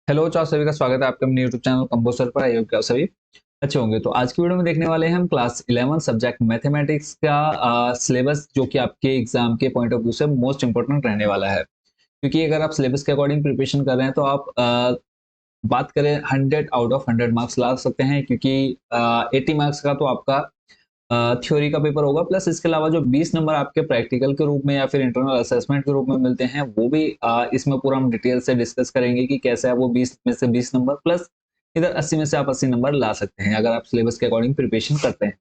Hello चार सभी का स्वागत है आपके अपने यूट्यूब चैनल कंपोजर पर। आई होप कि आप सभी अच्छे होंगे। तो आज की वीडियो में देखने वाले हैं हम क्लास 11 सब्जेक्ट मैथमेटिक्स का सिलेबस, जो कि आपके एग्जाम के पॉइंट ऑफ व्यू से मोस्ट इंपोर्टेंट रहने वाला है। क्योंकि अगर आप सिलेबस के अकॉर्डिंग प्रिपरेशन कर रहे हैं तो आप बात करें 100 आउट ऑफ 100 मार्क्स ला सकते हैं। क्योंकि 80 मार्क्स का तो आपका थ्योरी का पेपर होगा, प्लस इसके अलावा जो 20 नंबर आपके प्रैक्टिकल के रूप में या फिर इंटरनल असेसमेंट के रूप में मिलते हैं, वो भी इसमें पूरा हम डिटेल से डिस्कस करेंगे कि कैसे है वो 20 में से 20 नंबर, प्लस इधर 80 में से आप 80 नंबर ला सकते हैं अगर आप सिलेबस के अकॉर्डिंग प्रिपरेशन करते हैं।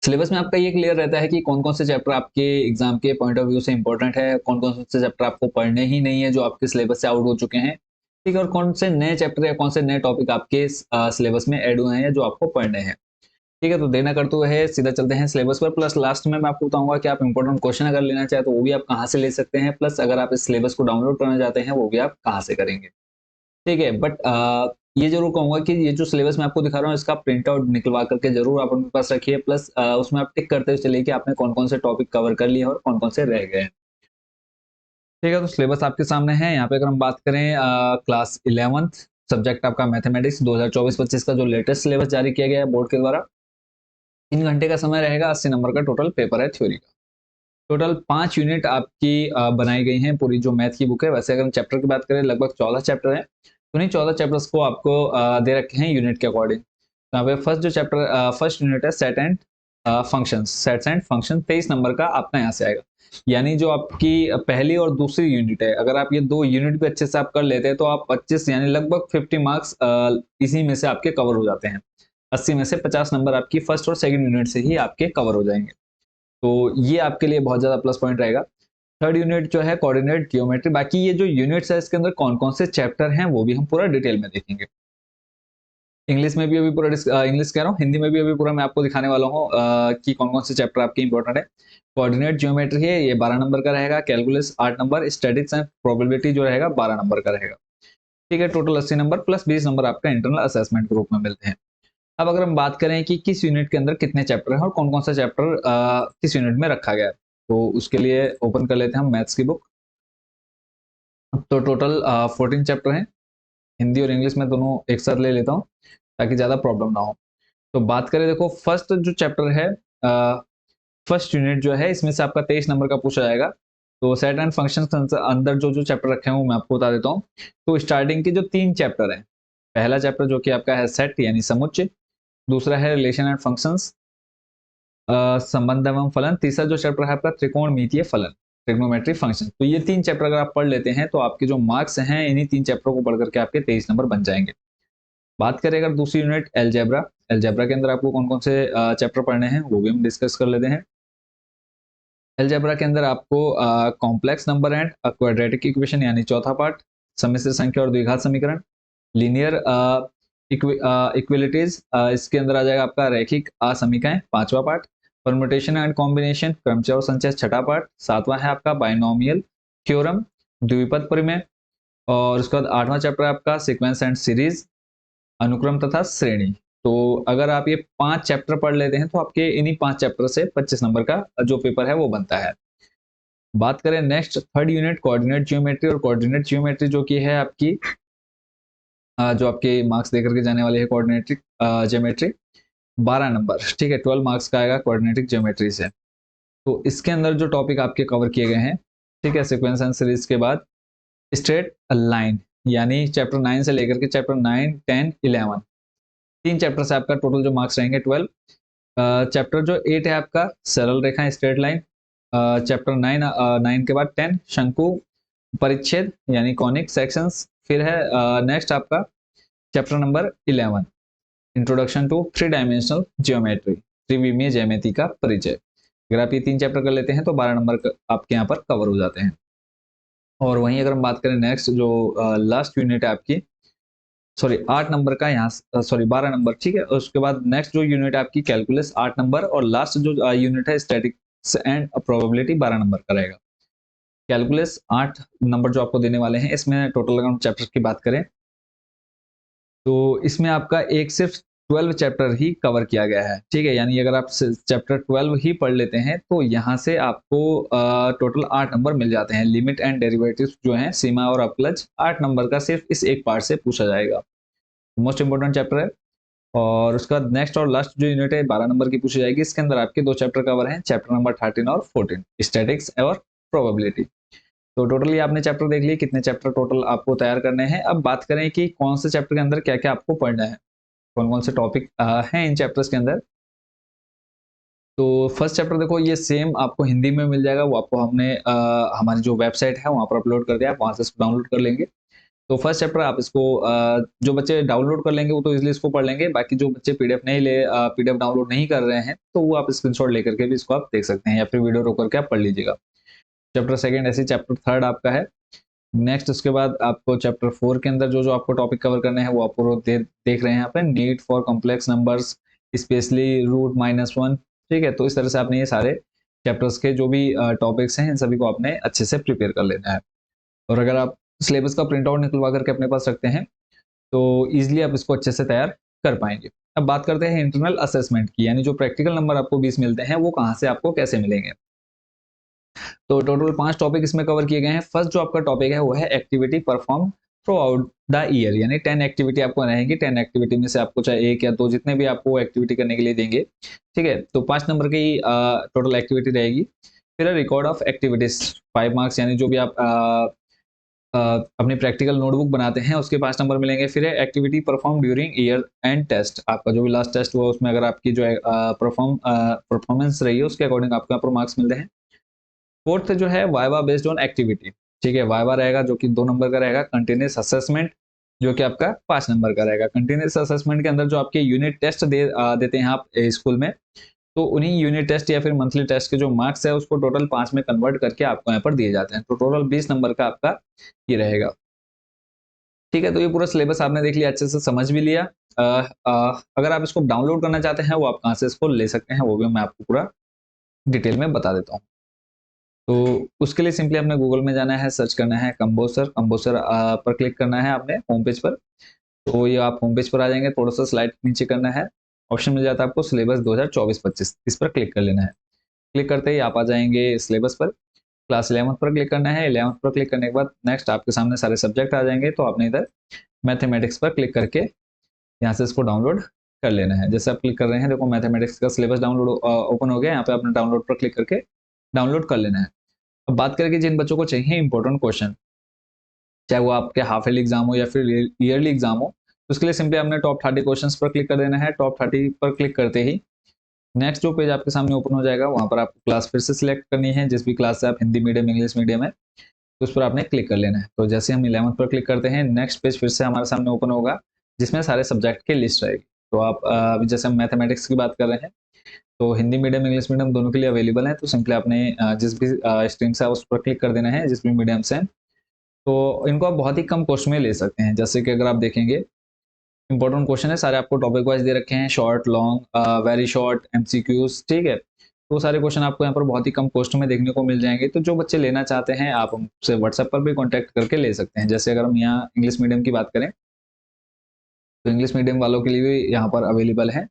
सिलेबस में आपका ये क्लियर रहता है कि कौन कौन से चैप्टर आपके एग्जाम के पॉइंट ऑफ व्यू से इंपॉर्टेंट है, कौन कौन से चैप्टर आपको पढ़ने ही नहीं है जो आपके सिलेबस से आउट हो चुके हैं, ठीक है, और कौन से नए चैप्टर या कौन से नए टॉपिक आपके सिलेबस में ऐड हुए हैं या जो आपको पढ़ने हैं। ठीक है, तो देर ना करते हुए सीधा चलते हैं सिलेबस पर। प्लस लास्ट में मैं आपको बताऊंगा कि आप इंपॉर्टेंट क्वेश्चन अगर लेना चाहे तो वो भी आप कहाँ से ले सकते हैं, प्लस अगर आप इस सिलेबस को डाउनलोड करना चाहते हैं वो भी आप कहाँ से करेंगे। ठीक है, बट ये जरूर कहूंगा कि ये जो सिलेबस मैं आपको दिखा रहा हूँ इसका प्रिंट आउट निकलवा करके जरूर आप अपने पास रखिए। प्लस उसमें आप टिक करते हुए चलिए कि आपने कौन कौन से टॉपिक कवर कर लिए और कौन कौन से रह गए हैं। ठीक है, तो सिलेबस आपके सामने है। यहाँ पे अगर हम बात करें क्लास 11th सब्जेक्ट आपका मैथमेटिक्स 2024-25 का जो लेटेस्ट सिलेबस जारी किया गया है बोर्ड के द्वारा, 3 घंटे का समय रहेगा, 80 नंबर का टोटल पेपर है थ्योरी का। टोटल 5 यूनिट आपकी बनाई गई हैं पूरी जो मैथ की बुक है। वैसे अगर हम चैप्टर की बात करें लगभग 14 चैप्टर हैं, तो उन्हीं 14 चैप्टर्स को आपको दे रखे हैं यूनिट के अकॉर्डिंग। तो यहाँ पे फर्स्ट जो चैप्टर फर्स्ट यूनिट है set and functions, sets and function, 23 number का आपका यहाँ से आएगा। यानी जो आपकी पहली और दूसरी यूनिट है, अगर आप ये 2 यूनिट भी अच्छे से आप कर लेते हैं तो आप 25 यानी लगभग 50 मार्क्स इसी में से आपके कवर हो जाते हैं। 80 में से 50 नंबर आपकी फर्स्ट और सेकंड यूनिट से ही आपके कवर हो जाएंगे। तो ये आपके लिए बहुत ज्यादा प्लस पॉइंट रहेगा। थर्ड यूनिट जो है कोऑर्डिनेट ज्योमेट्री। बाकी ये जो यूनिट्स है इसके अंदर कौन कौन से चैप्टर हैं वो भी हम पूरा डिटेल में देखेंगे। इंग्लिश में भी अभी पूरा इंग्लिश कह रहा हूँ, हिंदी में भी अभी पूरा मैं आपको दिखाने वाला हूँ कि कौन कौन से चैप्टर आपके इंपॉर्टेंट है। कोऑर्डिनेट ज्योमेट्री है, ये 12 नंबर का रहेगा। Calculus 8 number, statics and probability जो रहेगा 12 नंबर का रहेगा। ठीक है, टोटल 80 नंबर प्लस 20 नंबर आपका इंटरनल असेसमेंट के रूप में मिलते हैं। अब अगर हम बात करें कि किस यूनिट के अंदर कितने चैप्टर हैं और कौन कौन सा चैप्टर किस यूनिट में रखा गया है, तो उसके लिए ओपन कर लेते हैं हम मैथ्स की बुक। तो टोटल 14 चैप्टर हैं। हिंदी और इंग्लिश में दोनों एक साथ ले लेता हूँ ताकि ज़्यादा प्रॉब्लम ना हो। तो बात करें, देखो फर्स्ट जो चैप्टर है, फर्स्ट यूनिट जो है इसमें से आपका 23 नंबर का पूछा जाएगा। तो सेट एंड फंक्शन के अंदर जो जो चैप्टर रखे हैं वो मैं आपको बता देता हूँ। तो स्टार्टिंग के जो 3 चैप्टर हैं, पहला चैप्टर जो कि आपका है सेट यानी समुच्चय, दूसरा है रिलेशन एंड फंक्शंस, संबंध एवं फलन, तीसरा जो चैप्टर है आपका त्रिकोणमितीय फलन, ट्रिग्नोमेट्री फंक्शन। तो ये 3 चैप्टर अगर आप पढ़ लेते हैं तो आपके जो मार्क्स हैं इन्हीं 3 चैप्टरों को पढ़ करके आपके 23 नंबर बन जाएंगे। बात करें अगर दूसरी यूनिट एलजेब्रा, एलजेब्रा के अंदर आपको कौन कौन से चैप्टर पढ़ने हैं वो भी हम डिस्कस कर लेते हैं। एलजेब्रा के अंदर आपको complex number and quadratic equation यानी चौथा पार्ट, सम्मिश्र संख्या और द्विघात समीकरण, लीनियर इक्विलिटीज, इसके अंदर आ जाएगा आपका रैखिक असमीकरण पांचवा पार्ट, परमुटेशन एंड कॉम्बिनेशन क्रमचय और संचय छठा पार्ट, सातवां है आपका बाइनोमियल थ्योरम, द्विपद प्रमेय, और उसके बाद आठवां चैप्टर आपका सीक्वेंस एंड सीरीज, अनुक्रम तथा श्रेणी। तो अगर आप ये 5 चैप्टर पढ़ लेते हैं तो आपके इन्हीं 5 चैप्टर से 25 नंबर का जो पेपर है वो बनता है। बात करें next third unit coordinate geometry, और कोऑर्डिनेट ज्योमेट्री जो कि है आपकी जो आपके मार्क्स देकर के जाने वाले है कोऑर्डिनेटिक ज्योमेट्री 12 नंबर, ठीक है, 12 मार्क्स का आएगा कोऑर्डिनेटिक ज्योमेट्री से। तो इसके अंदर जो टॉपिक आपके कवर किए गए हैं, ठीक है, सीक्वेंस एंड सीरीज के बाद स्ट्रेट लाइन, यानी चैप्टर 9 से लेकर के चैप्टर 9, 10, 11, 3 चैप्टर से आपका टोटल जो मार्क्स रहेंगे 12। चैप्टर जो 8 है आपका सरल रेखा स्ट्रेट लाइन, चैप्टर 9, 9 के बाद 10 शंकु परिच्छेद यानी कॉनिक सेक्शंस, फिर है नेक्स्ट आपका chapter number 11 introduction to three dimensional geometry, त्रिविमीय ज्यामिति का परिचय। अगर आप ये 3 चैप्टर कर लेते हैं तो 12 नंबर आपके यहाँ पर कवर हो जाते हैं। और वहीं अगर हम बात करें नेक्स्ट जो लास्ट यूनिट है आपकी, सॉरी 8 नंबर का यहाँ, सॉरी 12 नंबर, ठीक है, उसके बाद नेक्स्ट जो यूनिट है आपकी कैलकुलस 8 नंबर, और लास्ट जो यूनिट है स्टैटिक्स एंड प्रोबेबिलिटी 12 नंबर का रहेगा। कैलकुलस 8 नंबर जो आपको देने वाले हैं, इसमें टोटल अगर हम चैप्टर की बात करें तो इसमें आपका एक सिर्फ 12 चैप्टर ही कवर किया गया है, ठीक है। यानी अगर आप चैप्टर 12 ही पढ़ लेते हैं तो यहाँ से आपको टोटल 8 नंबर मिल जाते हैं। लिमिट एंड डेरिवेटिव्स जो हैं, सीमा और अपलज, 8 नंबर का सिर्फ इस एक पार्ट से पूछा जाएगा। मोस्ट इंपोर्टेंट चैप्टर है। और उसका नेक्स्ट और लास्ट जो यूनिट है 12 नंबर की पूछी जाएगी। इसके अंदर आपके 2 चैप्टर कवर हैं, चैप्टर नंबर 13 और 14, स्टैटिक्स और प्रोबेबिलिटी। तो टोटली आपने चैप्टर देख लिए, कितने चैप्टर टोटल आपको तैयार करने हैं। अब बात करें कि कौन से चैप्टर के अंदर क्या-क्या आपको पढ़ना है, कौन-कौन से टॉपिक हैं इन चैप्टर्स के अंदर। तो फर्स्ट चैप्टर देखो, ये सेम आपको हिंदी में मिल जाएगा, वो आपको हमने हमारी जो वेबसाइट है वहाँ पर अपलोड कर दिया, आप वहाँ से इसको डाउनलोड कर लेंगे। तो फर्स्ट चैप्टर आप इसको जो बच्चे डाउनलोड कर लेंगे वो तो इजीली इसको पढ़ लेंगे। बाकी जो बच्चे पीडीएफ नहीं ले पीडीएफ डाउनलोड नहीं कर रहे हैं तो वो आप स्क्रीनशॉट लेकर के भी इसको आप देख सकते हैं या फिर वीडियो रोक करके आप पढ़ लीजिएगा। चैप्टर सेकंड ऐसे चैप्टर थर्ड आपका है। नेक्स्ट उसके बाद आपको चैप्टर 4 के अंदर जो-जो आपको टॉपिक कवर करने हैं वो आपको देख रहे हैं यहाँ पे, need for complex numbers, specially root -1, ठीक है। तो इस तरह से आपने ये सारे चैप्टर्स के जो भी टॉपिक्स हैं इन सभी को आपने अच्छे से प्रिपेयर कर लेना है। और अगर आप सिलेबस का प्रिंट आउट निकलवा करके अपने पास रखते हैं तो ईजिली आप इसको अच्छे से तैयार कर पाएंगे। अब बात करते हैं इंटरनल असेसमेंट की, यानी जो प्रैक्टिकल नंबर आपको 20 मिलते हैं वो कहाँ से आपको कैसे मिलेंगे। तो टोटल 5 टॉपिक इसमें कवर किए गए हैं। फर्स्ट जो आपका टॉपिक है वो है activity perform through out the year, यानी 10 एक्टिविटी आपको रहेंगी। 10 एक्टिविटी में से आपको चाहे 1 या 2 जितने भी आपको एक्टिविटी करने के लिए देंगे, ठीक है। तो 5 नंबर की टोटल एक्टिविटी रहेगी। फिर रिकॉर्ड ऑफ एक्टिविटीज 5 मार्क्स, यानी जो भी आप अपनी प्रैक्टिकल नोटबुक बनाते हैं उसके 5 नंबर मिलेंगे। फिर है activity perform during year end test, आपका जो भी लास्ट टेस्ट हुआ उसमें अगर आपकी जो है परफॉर्मेंस रही है उसके अकॉर्डिंग आपको यहाँ पर मार्क्स मिलते हैं। फोर्थ जो है वाइवा बेस्ड ऑन एक्टिविटी, ठीक है। वाइवा रहेगा जो कि 2 नंबर का रहेगा। कंटिन्यूस असेसमेंट जो कि आपका 5 नंबर का रहेगा। कंटिन्यूस असेसमेंट के अंदर जो आपके यूनिट टेस्ट देते हैं आप स्कूल में, तो उन्हीं यूनिट टेस्ट या फिर मंथली टेस्ट के जो मार्क्स है उसको टोटल 5 में कन्वर्ट करके आपको यहाँ पर दिए जाते हैं। तो टोटल 20 नंबर का आपका ये रहेगा, ठीक है। तो ये पूरा सिलेबस आपने देख लिया, अच्छे से समझ भी लिया। अगर आप इसको डाउनलोड करना चाहते हैं वो आप कहाँ से इसको ले सकते हैं वो भी मैं आपको पूरा डिटेल में बता देता हूँ। तो उसके लिए सिंपली आपने गूगल में जाना है, सर्च करना है कंबोसर। कंबोसर पर क्लिक करना है आपने होम पेज पर। तो ये आप होम पेज पर आ जाएंगे, थोड़ा सा स्लाइड नीचे करना है, ऑप्शन मिल जाता है आपको सिलेबस 2024-25, इस पर क्लिक कर लेना है। क्लिक करते ही आप आ जाएंगे सिलेबस पर। क्लास 11th पर क्लिक करना है। 11th पर क्लिक करने के बाद नेक्स्ट आपके सामने सारे सब्जेक्ट आ जाएंगे। तो आपने इधर मैथमेटिक्स पर क्लिक करके यहाँ से इसको डाउनलोड कर लेना है। जैसे आप क्लिक कर रहे हैं, देखो मैथमेटिक्स का सिलेबस डाउनलोड ओपन हो गया। यहाँ पे आपने डाउनलोड पर क्लिक करके डाउनलोड कर लेना है। अब बात करें कि जिन बच्चों को चाहिए इंपॉर्टेंट क्वेश्चन, चाहे वो आपके हाफ ईयरली एग्जाम हो या फिर ईयरली एग्जाम हो, तो उसके लिए सिंपली आपने टॉप 30 क्वेश्चंस पर क्लिक कर देना है। टॉप 30 पर क्लिक करते ही नेक्स्ट जो पेज आपके सामने ओपन हो जाएगा, वहां पर आपको क्लास फिर से सिलेक्ट करनी है। जिस भी क्लास से आप हिंदी मीडियम इंग्लिश मीडियम है तो उस पर आपने क्लिक कर लेना है। तो जैसे हम 11th पर क्लिक करते हैं, नेक्स्ट पेज फिर से हमारे सामने ओपन होगा जिसमें सारे सब्जेक्ट की लिस्ट रहेगी। तो आप अभी जैसे हम मैथमेटिक्स की बात कर रहे हैं तो हिंदी मीडियम इंग्लिश मीडियम दोनों के लिए अवेलेबल है। तो सिंपली आपने जिस भी स्ट्रीम से उस पर क्लिक कर देना है, जिस भी मीडियम से। तो इनको आप बहुत ही कम कॉस्ट में ले सकते हैं। जैसे कि अगर आप देखेंगे, इंपॉर्टेंट क्वेश्चन है सारे, आपको टॉपिक वाइज दे रखे हैं, short long very short MCQs, ठीक है। तो सारे क्वेश्चन आपको यहाँ पर बहुत ही कम कॉस्ट में देखने को मिल जाएंगे। तो जो बच्चे लेना चाहते हैं आप हमसे व्हाट्सएप पर भी कॉन्टैक्ट करके ले सकते हैं। जैसे अगर हम यहाँ इंग्लिश मीडियम की बात करें तो इंग्लिश मीडियम वालों के लिए भी यहाँ पर अवेलेबल है।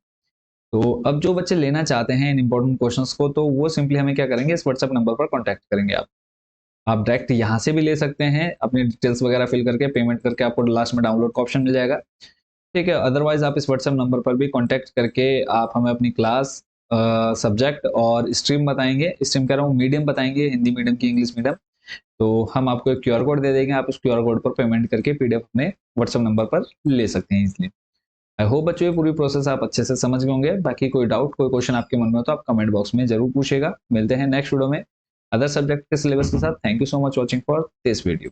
तो अब जो बच्चे लेना चाहते हैं इन इंपॉर्टेंट क्वेश्चंस को, तो वो सिंपली हमें क्या करेंगे, इस व्हाट्सएप नंबर पर कॉन्टैक्ट करेंगे। आप डायरेक्ट यहाँ से भी ले सकते हैं, अपनी डिटेल्स वगैरह फिल करके पेमेंट करके आपको लास्ट में डाउनलोड का ऑप्शन मिल जाएगा, ठीक है। अदरवाइज आप इस व्हाट्सएप नंबर पर भी कॉन्टैक्ट करके आप हमें अपनी क्लास, सब्जेक्ट और स्ट्रीम बताएंगे, स्ट्रीम कह रहा हूँ मीडियम बताएंगे, हिंदी मीडियम की इंग्लिश मीडियम। तो हम आपको एक क्यूआर कोड दे देंगे, आप उस क्यूआर कोड पर पेमेंट करके पीडीएफ अपने व्हाट्सएप नंबर पर ले सकते हैं इसलिए। आई होप बच्चों ये पूरी प्रोसेस आप अच्छे से समझ गए होंगे। बाकी कोई डाउट कोई क्वेश्चन आपके मन में हो तो आप कमेंट बॉक्स में जरूर पूछेगा। मिलते हैं नेक्स्ट वीडियो में अदर सब्जेक्ट के सिलेबस के साथ। Thank you so much watching for this video.